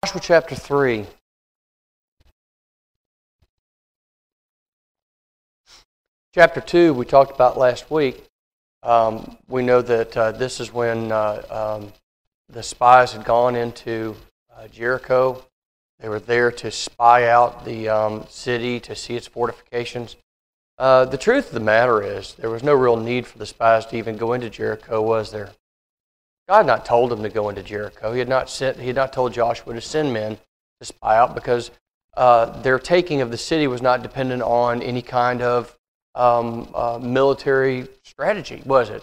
Joshua chapter 3. Chapter 2 we talked about last week. We know that this is when the spies had gone into Jericho. They were there to spy out the city, to see its fortifications. The truth of the matter is, there was no real need for the spies to even go into Jericho, was there? God had not told them to go into Jericho. He had not told Joshua to send men to spy out, because their taking of the city was not dependent on any kind of military strategy, was it?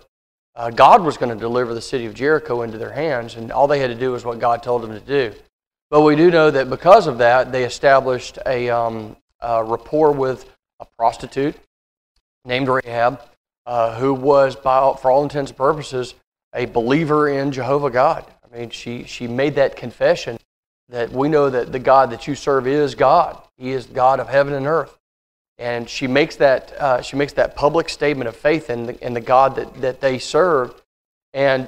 God was going to deliver the city of Jericho into their hands, and all they had to do was what God told them to do. But we do know that because of that, they established a rapport with a prostitute named Rahab, who was, for all intents and purposes, a believer in Jehovah God. I mean, she made that confession that we know that the God that you serve is God. He is the God of heaven and earth. And she makes that public statement of faith in the God that they serve. And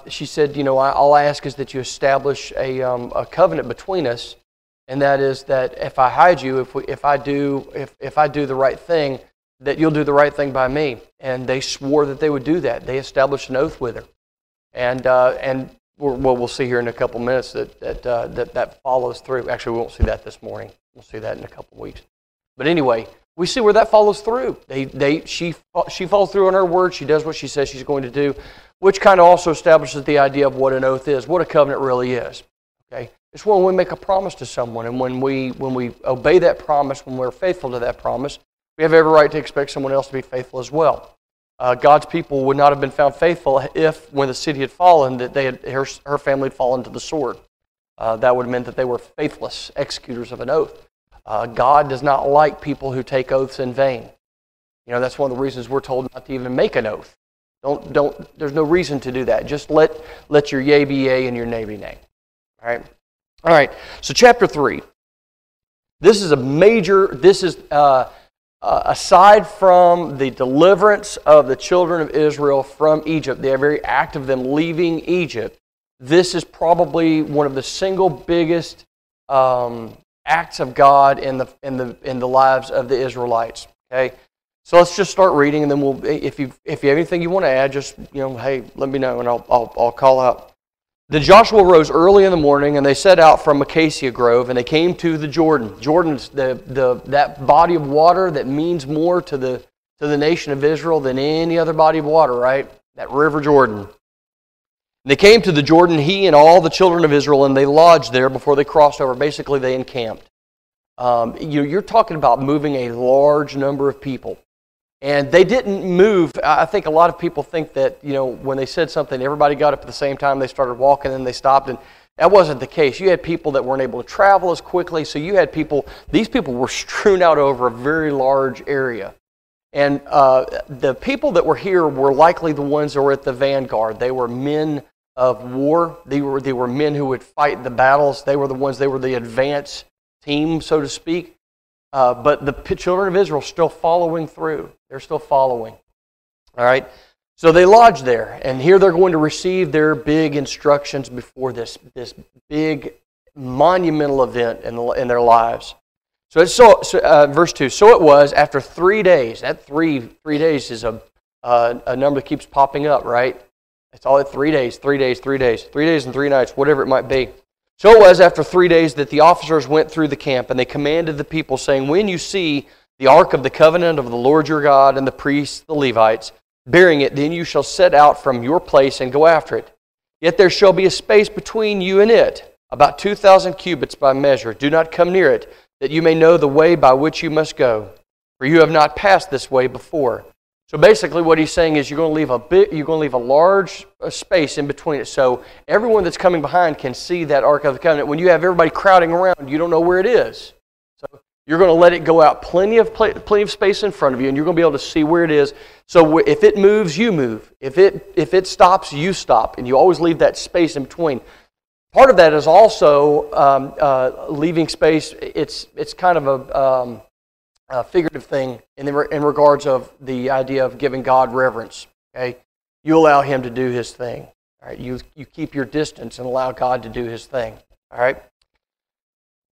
she said, all I ask is that you establish a covenant between us, and that is that if I hide you, if I do the right thing, that you'll do the right thing by me. And they swore that they would do that. They established an oath with her. And we'll see here in a couple minutes that follows through. Actually, we won't see that this morning. We'll see that in a couple weeks. But anyway, we see where that follows through. She follows through on her word. She does what she says she's going to do, which kind of also establishes the idea of what an oath is, what a covenant really is. Okay, it's when we make a promise to someone, and when we obey that promise, when we're faithful to that promise, we have every right to expect someone else to be faithful as well. God's people would not have been found faithful if, when the city had fallen, that her family had fallen to the sword. That would have meant that they were faithless executors of an oath. God does not like people who take oaths in vain. That's one of the reasons we're told not to even make an oath. Don't. There's no reason to do that. Just let your yea be yea and your nay be nay. All right. So chapter 3. This is a major. This is aside from the deliverance of the children of Israel from Egypt, the very act of them leaving Egypt. This is probably one of the single biggest acts of God in the lives of the Israelites. Okay, so let's just start reading, and then we'll. If you have anything you want to add, just hey, let me know, and I'll call out. Then Joshua rose early in the morning, and they set out from Acacia Grove, and they came to the Jordan. Jordan is that body of water that means more to the nation of Israel than any other body of water, right? That river Jordan. And they came to the Jordan, he and all the children of Israel, and they lodged there before they crossed over. Basically, they encamped. You're talking about moving a large number of people. And they didn't move. I think a lot of people think that, when they said something, everybody got up at the same time, they started walking, and they stopped, and that wasn't the case. You had people that weren't able to travel as quickly, so you had these people were strewn out over a very large area. And the people that were here were likely the ones that were at the vanguard. They were men of war. They were men who would fight the battles. They were the advance team, so to speak. But the children of Israel still following through. They're still following. All right? So they lodge there, and here they're going to receive their big instructions before this big monumental event in their lives. So verse 2, so it was after 3 days. That three days is a number that keeps popping up, right? It's all at 3 days, 3 days, 3 days, 3 days and 3 nights, whatever it might be. So it was after 3 days that the officers went through the camp, and they commanded the people, saying, when you see the ark of the covenant of the Lord your God and the priests, the Levites, bearing it, then you shall set out from your place and go after it. Yet there shall be a space between you and it, about 2,000 cubits by measure. Do not come near it, that you may know the way by which you must go, for you have not passed this way before. So basically what he's saying is you're going to leave a large space in between it, so everyone that's coming behind can see that Ark of the Covenant. When you have everybody crowding around, you don't know where it is. So you're going to let it go out plenty of space in front of you, and you're going to be able to see where it is. So if it moves, you move. If it stops, you stop, and you always leave that space in between. Part of that is also leaving space. It's kind of a figurative thing in regards of the idea of giving God reverence. Okay, you allow Him to do His thing. All right, you keep your distance and allow God to do His thing. All right.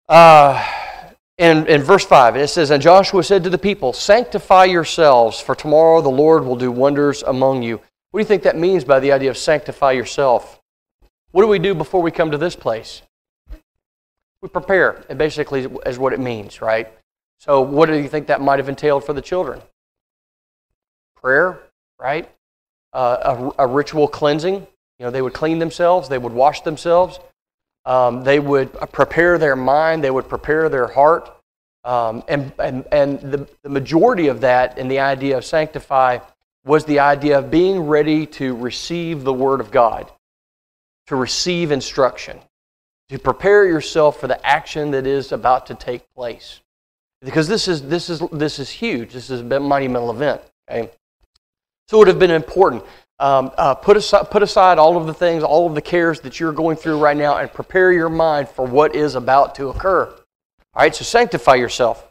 In verse 5, it says, "And Joshua said to the people, sanctify yourselves, for tomorrow the Lord will do wonders among you." What do you think that means by the idea of sanctify yourself? What do we do before we come to this place? We prepare. It basically is what it means, right? So what do you think that might have entailed for the children? Prayer, right? A ritual cleansing. They would clean themselves. They would wash themselves. They would prepare their mind. They would prepare their heart. And the majority of that in the idea of sanctify was the idea of being ready to receive the Word of God, to receive instruction, to prepare yourself for the action that is about to take place. Because this is huge. This is a monumental event. Okay? So it would have been important. Put aside all of the things, all of the cares that you're going through right now, and prepare your mind for what is about to occur. All right, so sanctify yourself.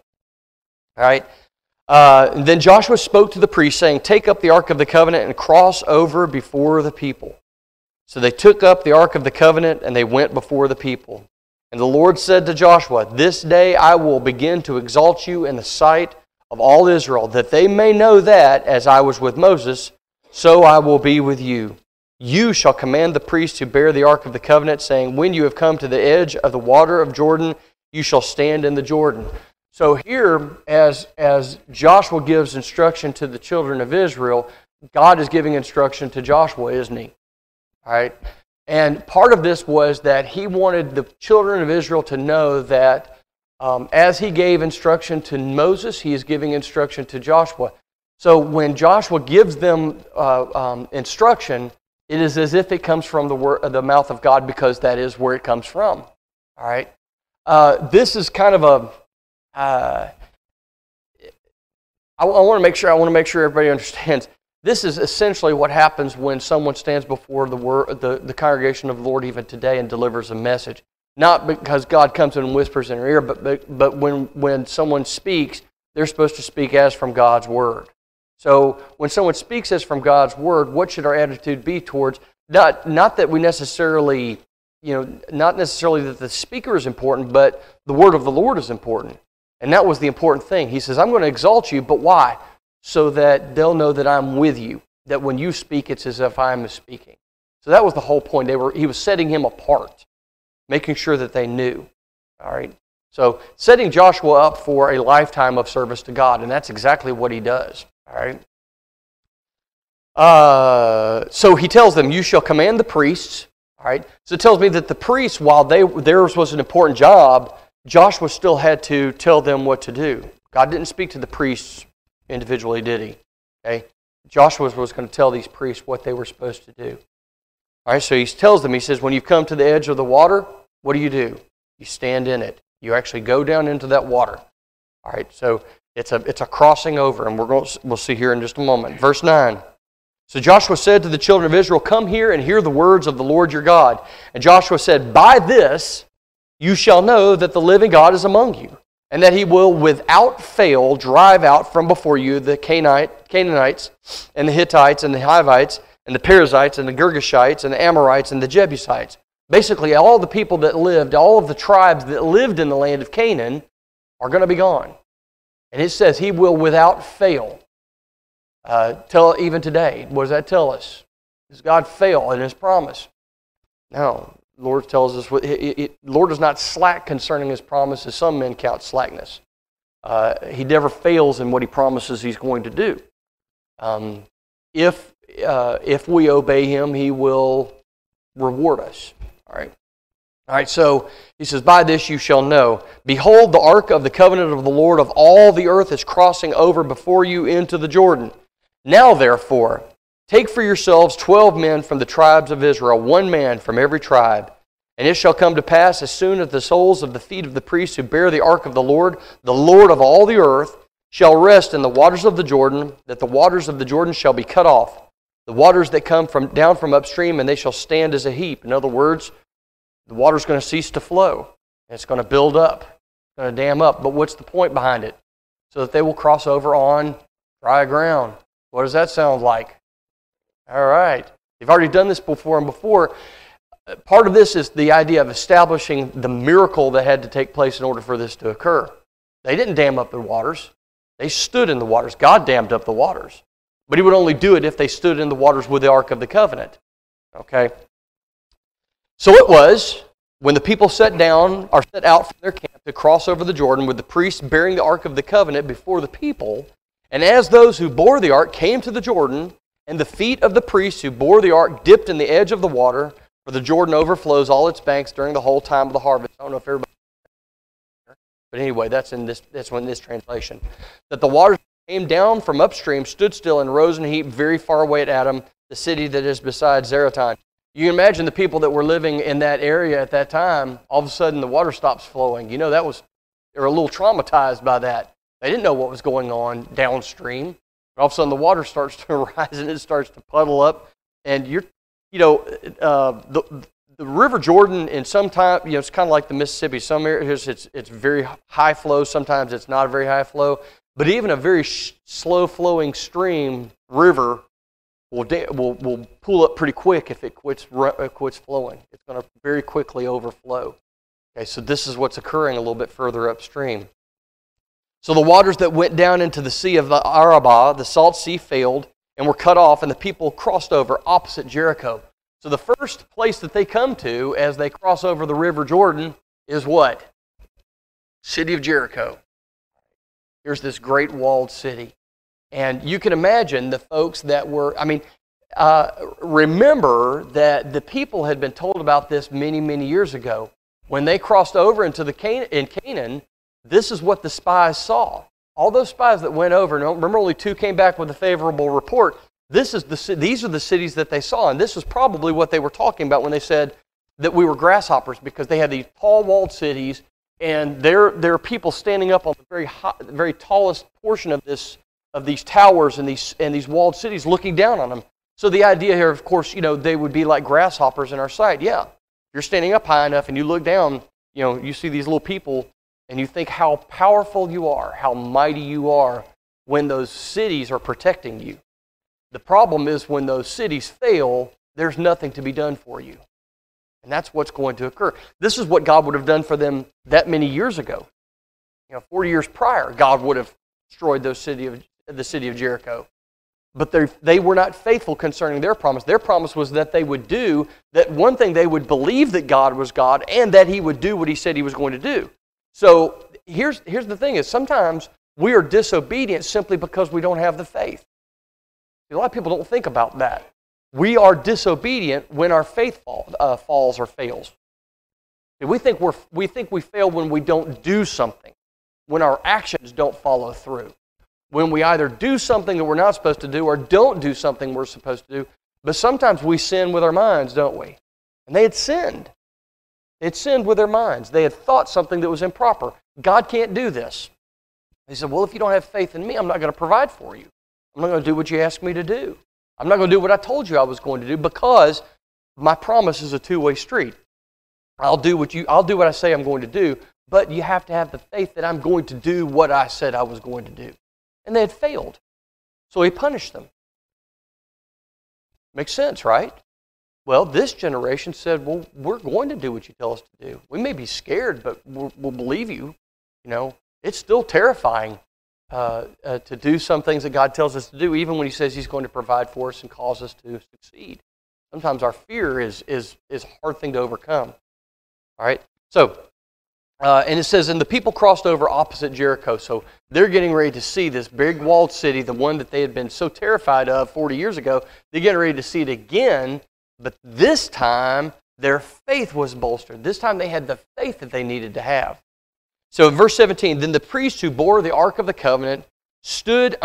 All right. Then Joshua spoke to the priests, saying, "Take up the Ark of the Covenant and cross over before the people." So they took up the Ark of the Covenant, and they went before the people. And the Lord said to Joshua, "This day I will begin to exalt you in the sight of all Israel, that they may know that, as I was with Moses, so I will be with you. You shall command the priests who bear the Ark of the Covenant, saying, when you have come to the edge of the water of Jordan, you shall stand in the Jordan." So here, as Joshua gives instruction to the children of Israel, God is giving instruction to Joshua, isn't he? All right? And part of this was that he wanted the children of Israel to know that as he gave instruction to Moses, he is giving instruction to Joshua. So when Joshua gives them instruction, it is as if it comes from the mouth of God, because that is where it comes from. All right? This is kind of a... I want to make sure everybody understands. This is essentially what happens when someone stands before the congregation of the Lord even today and delivers a message. Not because God comes in and whispers in their ear, but when someone speaks, they're supposed to speak as from God's Word. So when someone speaks as from God's Word, what should our attitude be towards, not that we necessarily, not necessarily that the speaker is important, but the Word of the Lord is important. And that was the important thing. He says, I'm going to exalt you, but why? So that they'll know that I'm with you, that when you speak, it's as if I'm speaking. So that was the whole point. He was setting him apart, making sure that they knew. All right? So setting Joshua up for a lifetime of service to God, and that's exactly what he does. All right? So he tells them, you shall command the priests. All right? So it tells me that the priests, while theirs was an important job, Joshua still had to tell them what to do. God didn't speak to the priests individually, did he? Okay? Joshua was going to tell these priests what they were supposed to do. All right, so he tells them, he says, when you've come to the edge of the water, what do? You stand in it. You actually go down into that water. All right, so it's a crossing over, and we'll see here in just a moment. Verse 9. So Joshua said to the children of Israel, come here and hear the words of the Lord your God. And Joshua said, by this you shall know that the living God is among you, and that he will without fail drive out from before you the Canaanites, and the Hittites, and the Hivites, and the Perizzites, and the Girgashites, and the Amorites, and the Jebusites. Basically, all the people that lived, all of the tribes that lived in the land of Canaan are going to be gone. And it says he will without fail. Even today, what does that tell us? Does God fail in his promise? No. The Lord tells us, the Lord is not slack concerning his promise, as some men count slackness. He never fails in what he promises he's going to do. If we obey him, he will reward us. All right, so he says, by this you shall know. Behold, the ark of the covenant of the Lord of all the earth is crossing over before you into the Jordan. Now, therefore, take for yourselves 12 men from the tribes of Israel, 1 man from every tribe. And it shall come to pass, as soon as the soles of the feet of the priests who bear the ark of the Lord of all the earth, shall rest in the waters of the Jordan, that the waters of the Jordan shall be cut off, the waters that come down from upstream, and they shall stand as a heap. In other words, the water's going to cease to flow. It's going to build up. It's going to dam up. But what's the point behind it? So that they will cross over on dry ground. What does that sound like? All right. They've already done this before and before. part of this is the idea of establishing the miracle that had to take place in order for this to occur. They didn't dam up the waters. They stood in the waters. God dammed up the waters. But He would only do it if they stood in the waters with the Ark of the Covenant. Okay? So it was, when the people set out from their camp to cross over the Jordan with the priests bearing the Ark of the Covenant before the people, and as those who bore the Ark came to the Jordan, and the feet of the priests who bore the Ark dipped in the edge of the water, for the Jordan overflows all its banks during the whole time of the harvest. I don't know if everybody... But anyway, that's in this translation. That the waters came down from upstream, stood still, and rose in a heap very far away at Adam, the city that is beside Zaretan. You can imagine the people that were living in that area at that time, all of a sudden the water stops flowing. You know, they were a little traumatized by that. They didn't know what was going on downstream. All of a sudden the water starts to rise and it starts to puddle up. And the River Jordan in some time, it's kind of like the Mississippi. Some areas it's very high flow, sometimes it's not a very high flow. But even a very slow flowing river will pool up pretty quick if it quits flowing. It's going to very quickly overflow. Okay, so this is what's occurring a little bit further upstream. So the waters that went down into the Sea of Arabah, the salt sea, failed and were cut off, and the people crossed over opposite Jericho. So the first place that they come to as they cross over the River Jordan is what? City of Jericho. Here's this great walled city. And you can imagine the folks that were, remember that the people had been told about this many, many years ago. When they crossed over into in Canaan, this is what the spies saw. All those spies that went over, and remember only 2 came back with a favorable report. These are the cities that they saw, and this is probably what they were talking about when they said that we were grasshoppers, because they had these tall walled cities, and there are people standing up on the very tallest portion of these towers and these walled cities looking down on them. So the idea here, of course, they would be like grasshoppers in our sight. Yeah, you're standing up high enough and you look down, you see these little people and you think how powerful you are, how mighty you are when those cities are protecting you. The problem is when those cities fail, there's nothing to be done for you. And that's what's going to occur. This is what God would have done for them that many years ago. 40 years prior, God would have destroyed the city of Jericho. But they were not faithful concerning their promise. Their promise was that they would do, that one thing, they would believe that God was God and that He would do what He said He was going to do. So here's the thing is sometimes we are disobedient simply because we don't have the faith. A lot of people don't think about that. We are disobedient when our faith falls or fails. We think we fail when we don't do something, when our actions don't follow through. When we either do something that we're not supposed to do or don't do something we're supposed to do. But sometimes we sin with our minds, don't we? And they had sinned. They had sinned with their minds. They had thought something that was improper. God can't do this. They said, well, if you don't have faith in me, I'm not going to provide for you. I'm not going to do what you asked me to do. I'm not going to do what I told you I was going to do because my promise is a two-way street. I'll do what I say I'm going to do, but you have to have the faith that I'm going to do what I said I was going to do. And they had failed. So He punished them. Makes sense, right? Well, this generation said, well, we're going to do what you tell us to do. We may be scared, but we'll believe you. It's still terrifying to do some things that God tells us to do, even when He says He's going to provide for us and cause us to succeed. Sometimes our fear is a hard thing to overcome. All right? So, and it says, and the people crossed over opposite Jericho. So they're getting ready to see this big walled city, the one that they had been so terrified of 40 years ago. They're getting ready to see it again, but this time their faith was bolstered. This time they had the faith that they needed to have. So in verse 17, then the priests who bore the Ark of the Covenant stood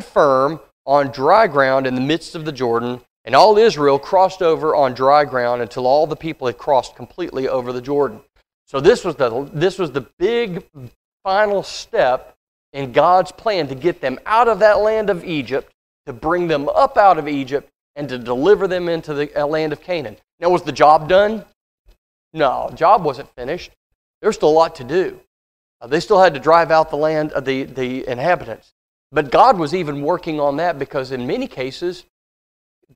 firm on dry ground in the midst of the Jordan, and all Israel crossed over on dry ground until all the people had crossed completely over the Jordan. So this was the big final step in God's plan to get them out of that land of Egypt, to bring them up out of Egypt, and to deliver them into the land of Canaan. Now, was the job done? No, the job wasn't finished. There's still a lot to do. They still had to drive out the land of the inhabitants. But God was even working on that because in many cases,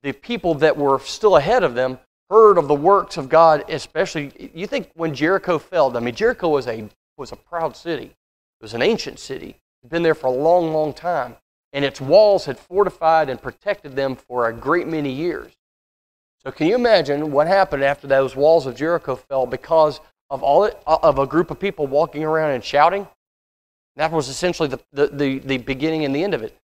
the people that were still ahead of them heard of the works of God, especially, you think when Jericho fell, I mean, Jericho was a proud city. It was an ancient city. It had been there for a long, long time. And its walls had fortified and protected them for a great many years. So can you imagine what happened after those walls of Jericho fell because of a group of people walking around and shouting? That was essentially the beginning and the end of it.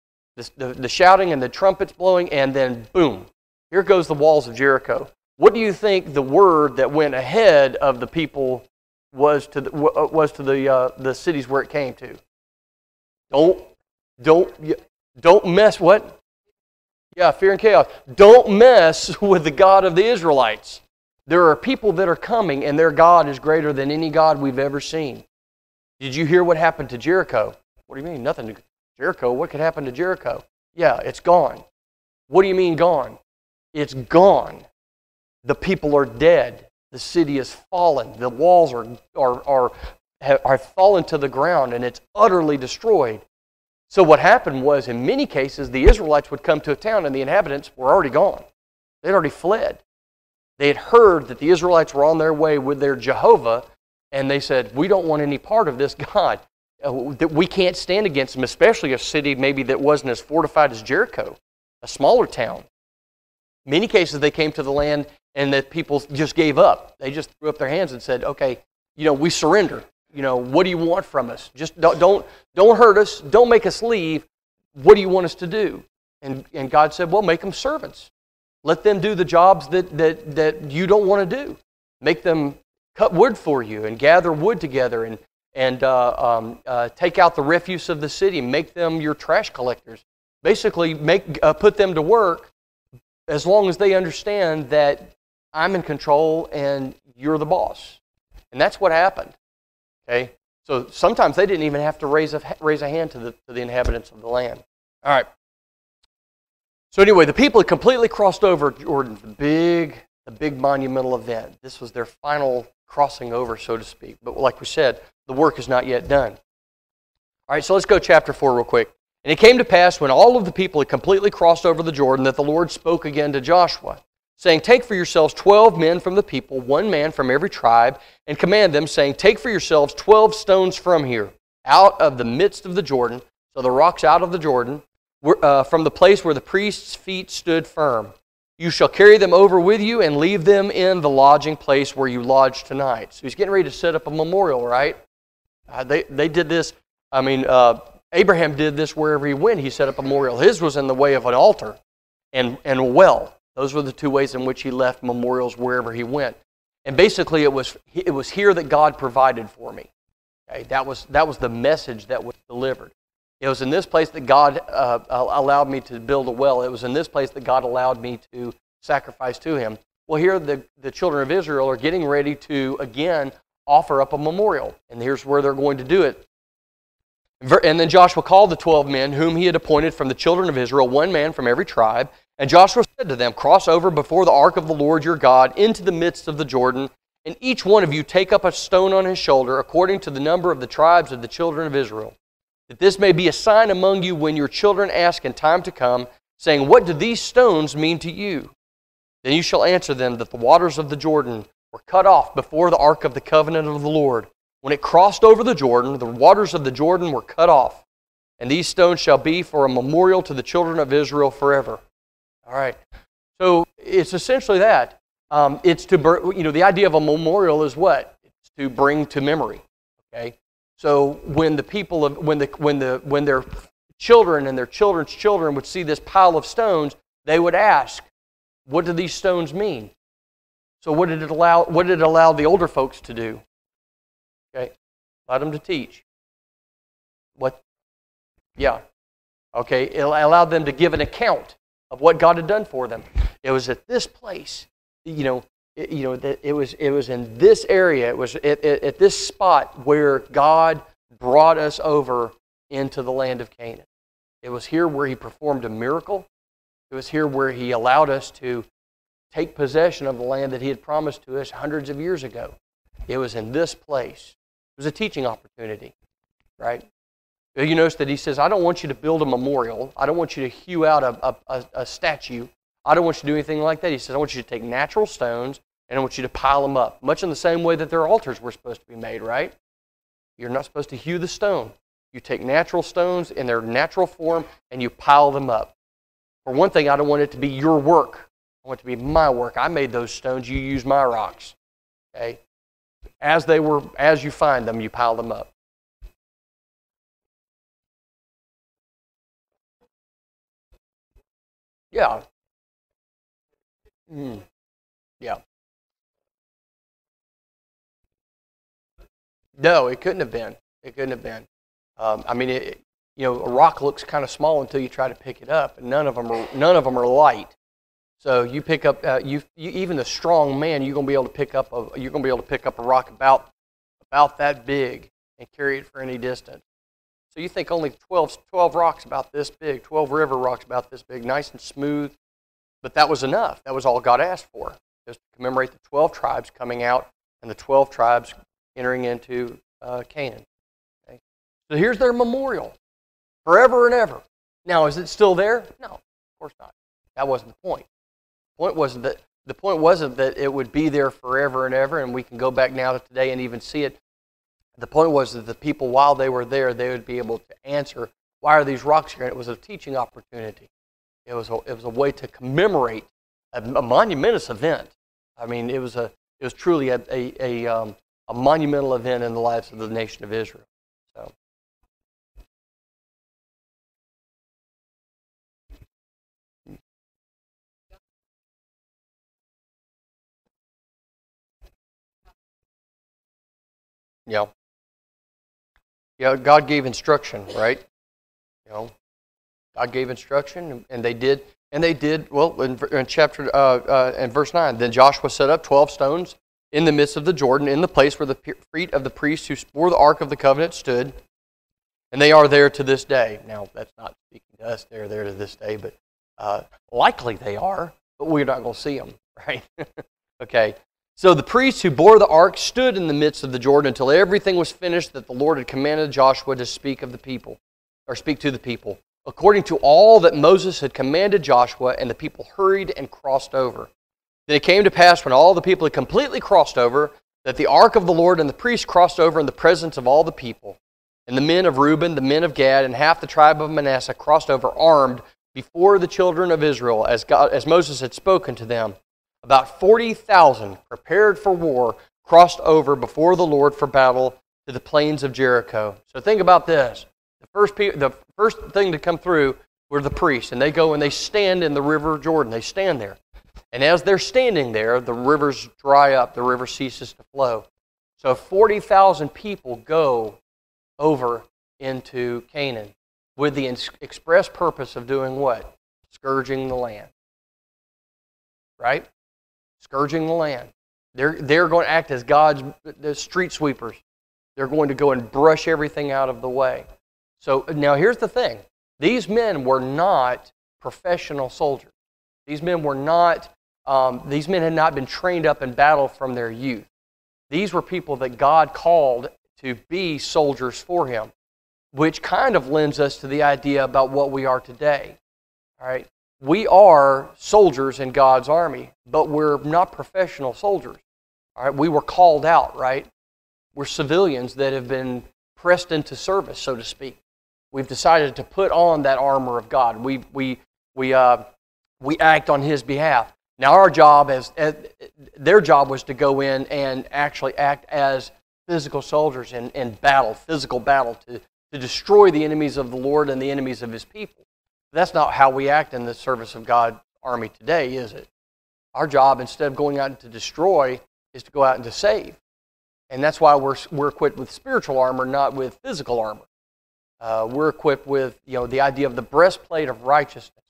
The shouting and the trumpets blowing, and then boom, here goes the walls of Jericho. What do you think the word that went ahead of the people was to the cities where it came to? Don't mess what? Yeah, fear and chaos. Don't mess with the God of the Israelites. There are people that are coming, and their God is greater than any God we've ever seen. Did you hear what happened to Jericho? What do you mean? Nothing to Jericho. What could happen to Jericho? Yeah, it's gone. What do you mean gone? It's gone. The people are dead. The city is fallen. The walls have fallen to the ground, and it's utterly destroyed. So what happened was, in many cases, the Israelites would come to a town, and the inhabitants were already gone. They'd already fled. They had heard that the Israelites were on their way with their Jehovah, and they said, we don't want any part of this God. That we can't stand against them, especially a city maybe that wasn't as fortified as Jericho, a smaller town. In many cases, they came to the land, and the people just gave up. They just threw up their hands and said, okay, we surrender. What do you want from us? Just don't hurt us. Don't make us leave. What do you want us to do? And God said, well, make them servants. Let them do the jobs that you don't want to do. Make them cut wood for you and gather wood together and take out the refuse of the city. Make them your trash collectors. Basically, put them to work as long as they understand that I'm in control and you're the boss. And that's what happened. Okay, so sometimes they didn't even have to raise a hand to the inhabitants of the land. All right. So anyway, the people had completely crossed over Jordan, the big monumental event. This was their final crossing over, so to speak. But like we said, the work is not yet done. All right, so let's go chapter 4 real quick. And it came to pass when all of the people had completely crossed over the Jordan that the Lord spoke again to Joshua, saying, take for yourselves 12 men from the people, 1 man from every tribe, and command them, saying, take for yourselves 12 stones from here, out of the midst of the Jordan, so the rocks out of the Jordan, from the place where the priest's feet stood firm. You shall carry them over with you and leave them in the lodging place where you lodge tonight. So he's getting ready to set up a memorial, right? They did this. Abraham did this wherever he went. He set up a memorial. His was in the way of an altar and a well. Those were the 2 ways in which he left memorials wherever he went. And basically, it was here that God provided for me. Okay? That was the message that was delivered. It was in this place that God allowed me to build a well. It was in this place that God allowed me to sacrifice to Him. Well, here the children of Israel are getting ready to, again, offer up a memorial. And here's where they're going to do it. And then Joshua called the 12 men whom he had appointed from the children of Israel, 1 man from every tribe. And Joshua said to them, cross over before the ark of the Lord your God into the midst of the Jordan, and each one of you take up a stone on his shoulder according to the number of the tribes of the children of Israel, that this may be a sign among you when your children ask in time to come, saying, what do these stones mean to you? Then you shall answer them that the waters of the Jordan were cut off before the ark of the covenant of the Lord. When it crossed over the Jordan, the waters of the Jordan were cut off, and these stones shall be for a memorial to the children of Israel forever. All right, so it's essentially that. It's to, the idea of a memorial is what? It's to bring to memory. Okay, so when the people when their children and their children's children would see this pile of stones, they would ask, "What do these stones mean?" So what did it allow the older folks to do? Okay, allowed them to teach. What? Yeah. Okay, it allowed them to give an account of what God had done for them. It was at this place, it was in this area, it was at this spot where God brought us over into the land of Canaan. It was here where He performed a miracle. It was here where He allowed us to take possession of the land that He had promised to us hundreds of years ago. It was in this place. It was a teaching opportunity, right? You notice that He says, I don't want you to build a memorial. I don't want you to hew out a statue. I don't want you to do anything like that. He says, I want you to take natural stones and I want you to pile them up, much in the same way that their altars were supposed to be made, right? You're not supposed to hew the stone. You take natural stones in their natural form, and you pile them up. For one thing, I don't want it to be your work. I want it to be my work. I made those stones. You use my rocks. Okay? As you find them, you pile them up. Yeah. Yeah. No, it couldn't have been. It couldn't have been. I mean, a rock looks kind of small until you try to pick it up, and none of them are light. So you pick up, even a strong man, you're going to be able to pick up a rock about that big and carry it for any distance. So you think only 12 rocks about this big, 12 river rocks about this big, nice and smooth, but that was enough. That was all God asked for, just to commemorate the 12 tribes coming out and the 12 tribes entering into Canaan. Okay? So here's their memorial, forever and ever. Now, is it still there? No, of course not. That wasn't the point. The point wasn't that it would be there forever and ever, and we can go back now to today and even see it. The point was that the people, while they were there, they would be able to answer, why are these rocks here? And it was a teaching opportunity. It was a way to commemorate a monumentous event. I mean, it was truly a monumental event in the lives of the nation of Israel. So. Yeah. Yeah, God gave instruction, right? God gave instruction, and they did. Well, in chapter in verse 9, then Joshua set up 12 stones in the midst of the Jordan, in the place where the feet of the priests who bore the ark of the covenant stood, and they are there to this day. Now, that's not speaking to us; they're there to this day, but likely they are. But we're not going to see them, right? Okay. So the priests who bore the ark stood in the midst of the Jordan until everything was finished that the Lord had commanded Joshua to speak to the people, according to all that Moses had commanded Joshua, and the people hurried and crossed over. Then it came to pass, when all the people had completely crossed over, that the ark of the Lord and the priests crossed over in the presence of all the people. And the men of Reuben, the men of Gad, and half the tribe of Manasseh crossed over armed before the children of Israel, as Moses had spoken to them. About 40,000, prepared for war, crossed over before the Lord for battle to the plains of Jericho. So think about this. The first thing to come through were the priests, and they go and they stand in the river Jordan. They stand there. And as they're standing there, the rivers dry up. The river ceases to flow. So 40,000 people go over into Canaan with the express purpose of doing what? Scourging the land. Right? Scourging the land. They're going to act as God's street sweepers. They're going to go and brush everything out of the way. So now here's the thing. These men were not professional soldiers. These men had not been trained up in battle from their youth. These were people that God called to be soldiers for Him, which kind of lends us to the idea about what we are today. All right? We are soldiers in God's army, but we're not professional soldiers. All right? We were called out, right? We're civilians that have been pressed into service, so to speak. We've decided to put on that armor of God. We act on His behalf. Now our job their job was to go in and actually act as physical soldiers in battle, physical battle, to destroy the enemies of the Lord and the enemies of His people. That's not how we act in the service of God's army today, is it? Our job, instead of going out to destroy, is to go out and to save. And that's why we're equipped with spiritual armor, not with physical armor. We're equipped with the idea of the breastplate of righteousness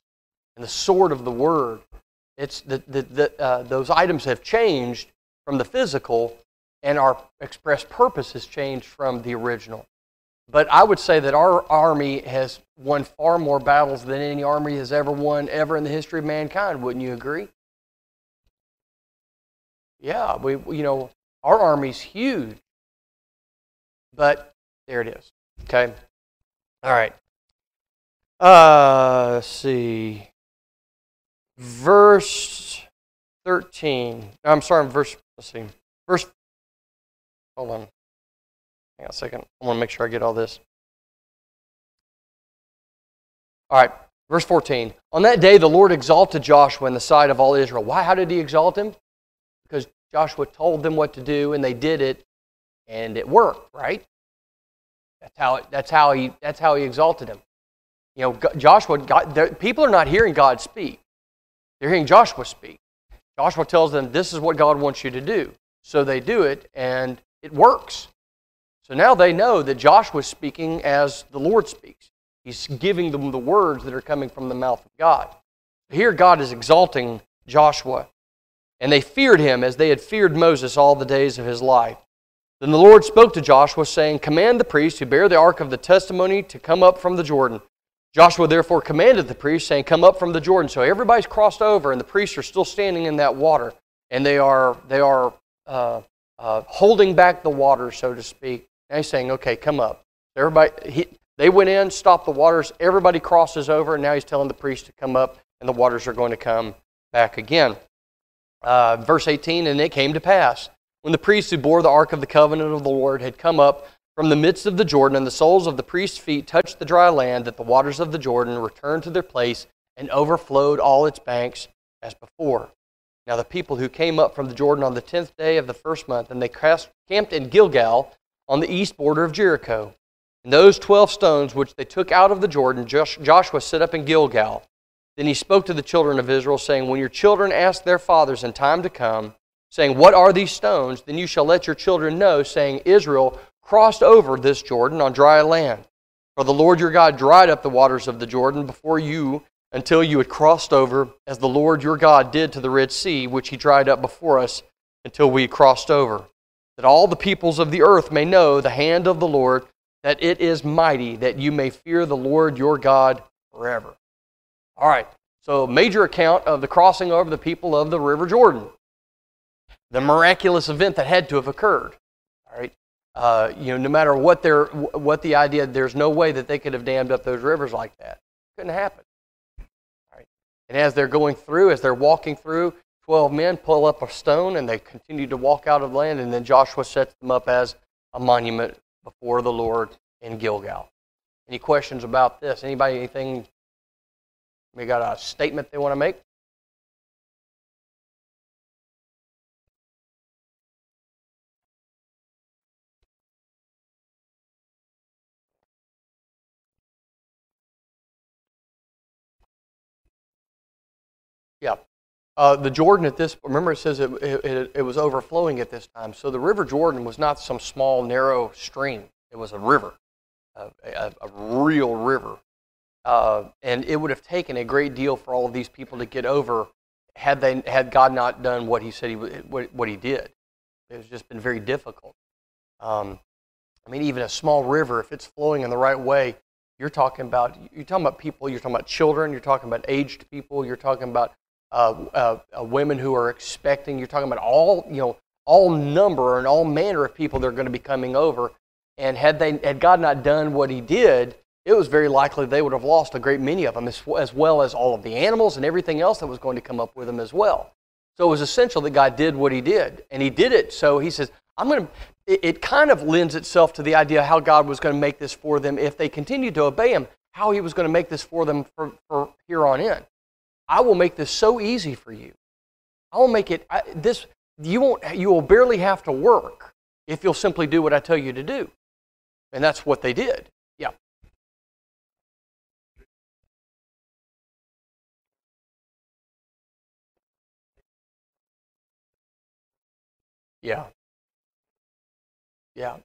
and the sword of the Word. It's those items have changed from the physical, and our express purpose has changed from the original. But I would say that our army has won far more battles than any army has ever won in the history of mankind. Wouldn't you agree? Yeah, our army's huge. But there it is. Okay. All right. Let's see. Verse 13. I'm sorry, verse, let's see. Verse, hold on. Hang on a second. I want to make sure I get all this. All right, verse 14. On that day, the Lord exalted Joshua in the sight of all Israel. Why? How did he exalt him? Because Joshua told them what to do, and they did it, and it worked, right? That's how he exalted him. You know, Joshua, people are not hearing God speak. They're hearing Joshua speak. Joshua tells them, this is what God wants you to do. So they do it, and it works. So now they know that Joshua's speaking as the Lord speaks. He's giving them the words that are coming from the mouth of God. Here God is exalting Joshua. And they feared him as they had feared Moses all the days of his life. Then the Lord spoke to Joshua, saying, command the priests who bear the ark of the testimony to come up from the Jordan. Joshua therefore commanded the priests, saying, come up from the Jordan. So everybody's crossed over, and the priests are still standing in that water. And they are holding back the water, so to speak. And he's saying, okay, come up. They went in, stopped the waters. Everybody crosses over, and now he's telling the priests to come up, and the waters are going to come back again. Verse 18, and it came to pass, when the priests who bore the ark of the covenant of the Lord had come up from the midst of the Jordan, and the soles of the priests' feet touched the dry land, that the waters of the Jordan returned to their place and overflowed all its banks as before. Now the people who came up from the Jordan on the 10th day of the first month, and they camped in Gilgal on the east border of Jericho. And those 12 stones which they took out of the Jordan, Joshua set up in Gilgal. Then he spoke to the children of Israel, saying, when your children ask their fathers in time to come, saying, what are these stones? Then you shall let your children know, saying, Israel crossed over this Jordan on dry land. For the Lord your God dried up the waters of the Jordan before you until you had crossed over, as the Lord your God did to the Red Sea, which he dried up before us until we crossed over. That all the peoples of the earth may know the hand of the Lord, that it is mighty, that you may fear the Lord your God forever. All right, so major account of the crossing over the people of the River Jordan. The miraculous event that had to have occurred. All right, no matter what the idea, there's no way that they could have dammed up those rivers like that. Couldn't happen. All right, and as they're going through, as they're walking through, 12 men pull up a stone and they continue to walk out of the land, and then Joshua sets them up as a monument before the Lord in Gilgal. Any questions about this? Anybody, anything? We got a statement they want to make? Yeah. The Jordan at this, remember it says it was overflowing at this time. So the River Jordan was not some small, narrow stream. It was a river, a real river. And it would have taken a great deal for all of these people to get over had God not done what he said what he did. It's just been very difficult. Even a small river, if it's flowing in the right way, you're talking about people, you're talking about children, you're talking about aged people, you're talking about women who are expecting, you're talking about all number and all manner of people that are going to be coming over. And had God not done what he did, it was very likely they would have lost a great many of them, as well as all of the animals and everything else that was going to come up with them as well. So it was essential that God did what he did. And he did it, so he says, it kind of lends itself to the idea how God was going to make this for them if they continued to obey him, how he was going to make this for them for here on in. I will make this so easy for you. I will make it, you will barely have to work if you'll simply do what I tell you to do. And that's what they did. Yeah. Yeah. Yeah.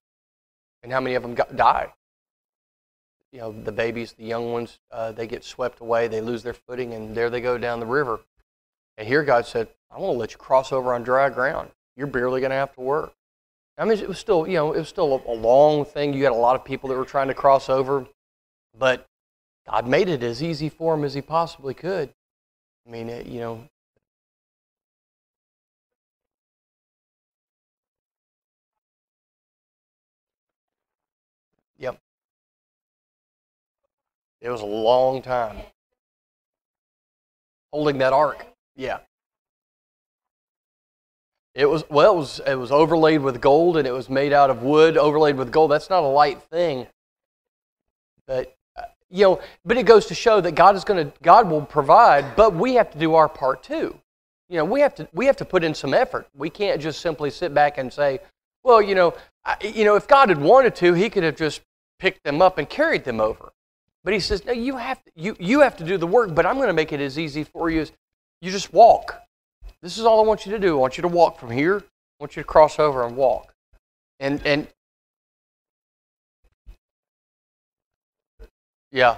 And how many of them die? The babies, the young ones, they get swept away, they lose their footing, and there they go down the river. And here God said, I want to let you cross over on dry ground. You're barely going to have to work. It was still, a long thing. You had a lot of people that were trying to cross over, but God made it as easy for them as he possibly could. Yep. It was a long time. Holding that ark. Yeah. It was overlaid with gold, and it was made out of wood overlaid with gold. That's not a light thing. But but it goes to show that God will provide, but we have to do our part too. We have to put in some effort. We can't just simply sit back and say, well, if God had wanted to, He could have just picked them up and carried them over. But He says, no, you have to do the work, but I'm going to make it as easy for you as you just walk. This is all I want you to do. I want you to walk from here. I want you to cross over and walk. And yeah.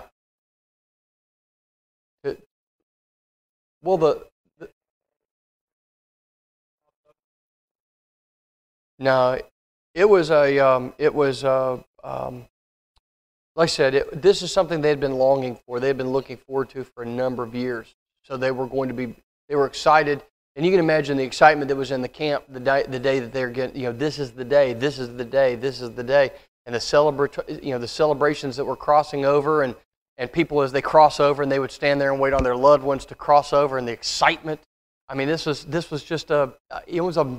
Well, no, it was like I said, this is something they had been longing for. They had been looking forward to for a number of years. So they were excited. And you can imagine the excitement that was in the camp the day that they're getting, this is the day, this is the day, this is the day. And the celebrations that were crossing over and people as they cross over and they would stand there and wait on their loved ones to cross over and the excitement. I mean, this was just a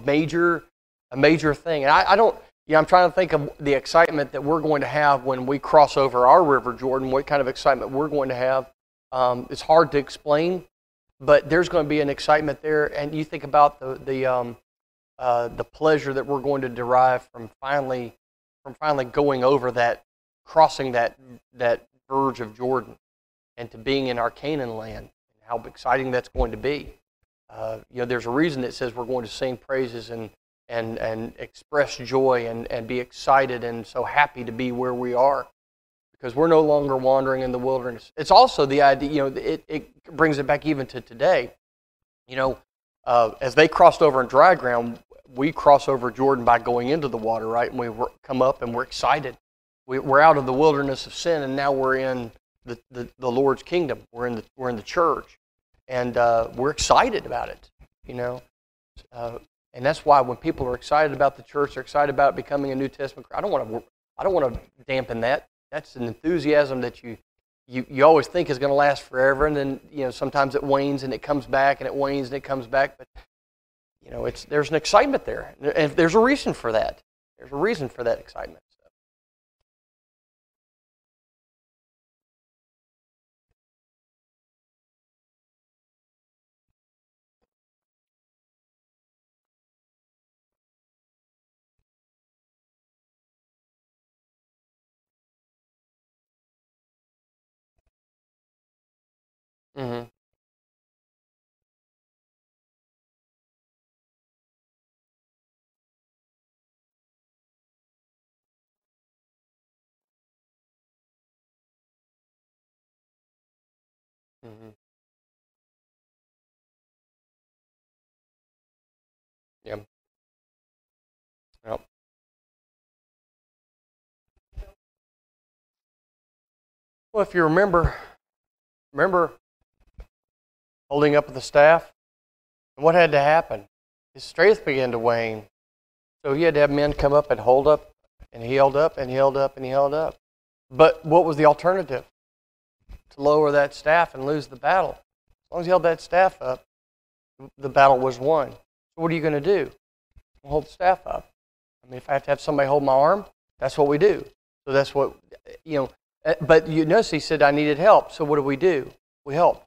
major thing. And I'm trying to think of the excitement that we're going to have when we cross over our River Jordan, what kind of excitement we're going to have. It's hard to explain, but there's going to be an excitement there. And you think about the pleasure that we're going to derive from finally going over that, crossing that verge of Jordan, and to being in our Canaan land. How exciting that's going to be. There's a reason it says we're going to sing praises and express joy and be excited and so happy to be where we are, because we're no longer wandering in the wilderness. It's also the idea, it brings it back even to today. As they crossed over in dry ground, we cross over Jordan by going into the water, right? And we come up and we're excited. We're out of the wilderness of sin, and now we're in the Lord's kingdom. We're in the church, and we're excited about it. And that's why when people are excited about the church, they're excited about becoming a New Testament. I don't want to dampen that. That's an enthusiasm that you always think is going to last forever, and then sometimes it wanes and it comes back, and it wanes and it comes back. But there's an excitement there, and there's a reason for that. There's a reason for that excitement. Mm-hmm. Mm-hmm. Yeah. Yep. Well, if you remember holding up the staff, and what had to happen? His strength began to wane. So he had to have men come up and hold up, and he held up, and he held up, and he held up. But what was the alternative? To lower that staff and lose the battle. As long as he held that staff up, the battle was won. So what are you going to do? Hold the staff up. I mean, if I have to have somebody hold my arm, that's what we do. So that's what, but you notice he said I needed help. So what do? We help.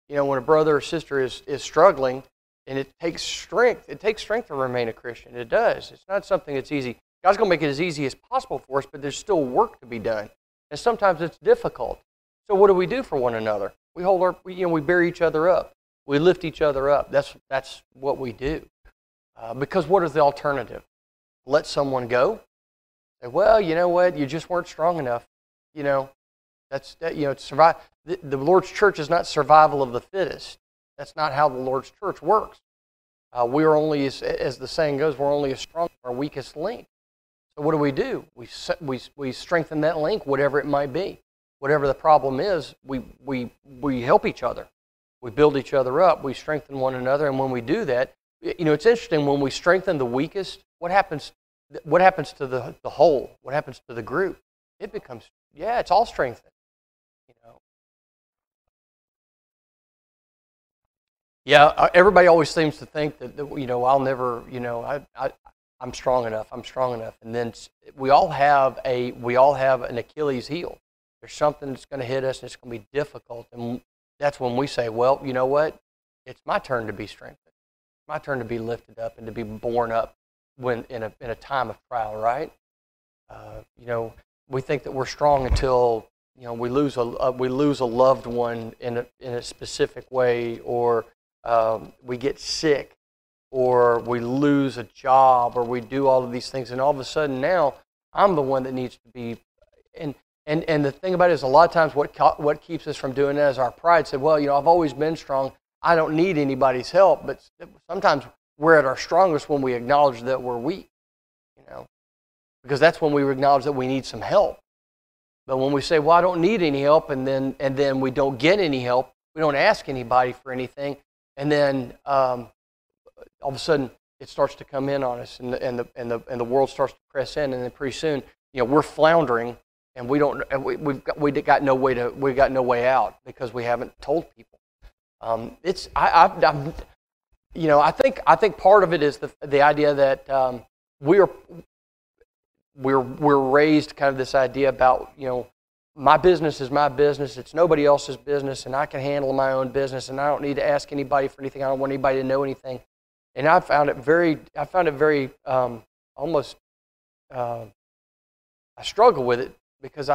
When a brother or sister is struggling, and it takes strength to remain a Christian. It does. It's not something that's easy. God's going to make it as easy as possible for us, but there's still work to be done. And sometimes it's difficult. So what do we do for one another? We bear each other up. We lift each other up. That's what we do. Because what is the alternative? Let someone go? Say, well, you know what? You just weren't strong enough. It's survive. The Lord's church is not survival of the fittest. That's not how the Lord's church works. We are only, as the saying goes, we're only as strong as our weakest link. So what do? We strengthen that link, whatever it might be. Whatever the problem is, we help each other. We build each other up. We strengthen one another. And when we do that, it's interesting, when we strengthen the weakest, what happens to the whole? What happens to the group? It becomes, it's all strengthened. Yeah, everybody always seems to think that I'll never, I'm strong enough. I'm strong enough, and then we all have an Achilles heel. There's something that's going to hit us, and it's going to be difficult, and that's when we say, well, you know what? It's my turn to be strengthened. It's my turn to be lifted up and to be borne up when in a time of trial, right? We think that we're strong until we lose a loved one in a specific way, or we get sick, or we lose a job, or we do all of these things, and all of a sudden now I'm the one that needs to be. And the thing about it is, a lot of times what keeps us from doing that is our pride. Said, well, I've always been strong. I don't need anybody's help. But sometimes we're at our strongest when we acknowledge that we're weak, because that's when we acknowledge that we need some help. But when we say, well, I don't need any help, and then we don't get any help, we don't ask anybody for anything, and then all of a sudden it starts to come in on us, and the world starts to press in, and then pretty soon we're floundering, and we got no way out because we haven't told people. I think part of it is the idea that we're raised kind of this idea about, my business is my business, it's nobody else's business, and I can handle my own business, and I don't need to ask anybody for anything. I don't want anybody to know anything. And I found it very almost, I struggle with it, because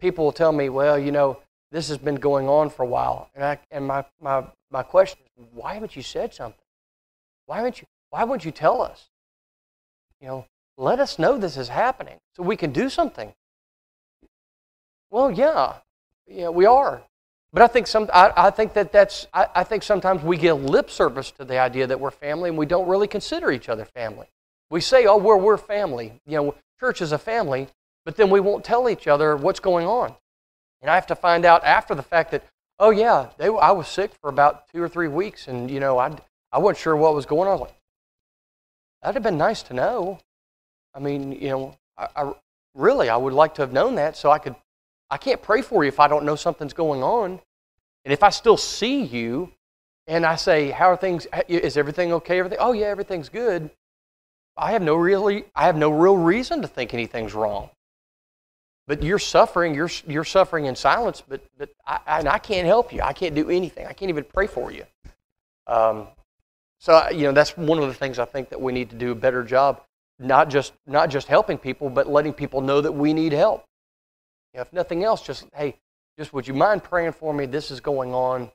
people will tell me, well, this has been going on for a while, and my question is, why haven't you said something? Why wouldn't you tell us? Let us know this is happening so we can do something. Well, yeah, we are. But I think I think sometimes we give lip service to the idea that we're family, and we don't really consider each other family. We say, oh, we're family. Church is a family, but then we won't tell each other what's going on. And I have to find out after the fact that, oh yeah, I was sick for about 2 or 3 weeks, and I wasn't sure what was going on. I was like, that'd have been nice to know. I mean, I would like to have known that, so I can't pray for you if I don't know something's going on. And if I still see you and I say, how are things, is everything okay? Oh yeah, everything's good. I have no real reason to think anything's wrong. But you're suffering in silence, but I can't help you. I can't do anything. I can't even pray for you. So that's one of the things I think that we need to do a better job. Not just helping people, but letting people know that we need help. If nothing else, just would you mind praying for me? This is going on.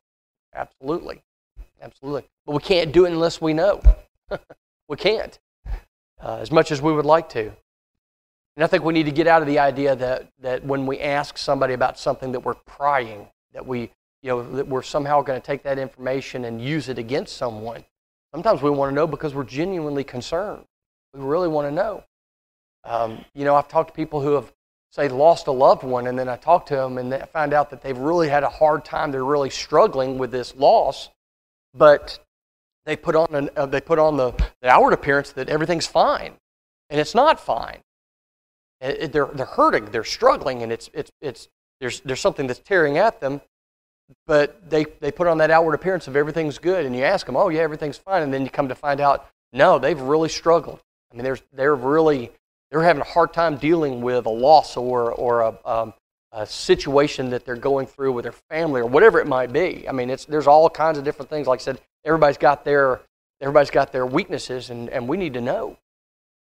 Absolutely. But we can't do it unless we know. We can't, as much as we would like to. And I think we need to get out of the idea that when we ask somebody about something that we're prying, that we're somehow going to take that information and use it against someone. Sometimes we want to know because we're genuinely concerned. We really want to know. I've talked to people who have, say, lost a loved one, and then I talk to them and I find out that they've really had a hard time. They're really struggling with this loss, but they put on the outward appearance that everything's fine, and it's not fine. They're hurting, they're struggling, and there's something that's tearing at them. But they put on that outward appearance of everything's good, and you ask them, oh yeah, everything's fine, and then you come to find out, no, they've really struggled. I mean, they're having a hard time dealing with a loss or a situation that they're going through with their family or whatever it might be. I mean, there's all kinds of different things. Like I said, everybody's got their weaknesses, and we need to know.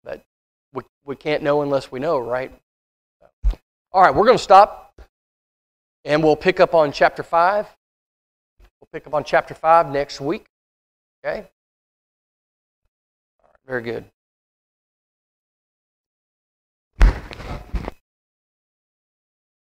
But we can't know unless we know, right? All right, we're going to stop, and we'll pick up on chapter 5. We'll pick up on chapter 5 next week. Okay? All right, very good.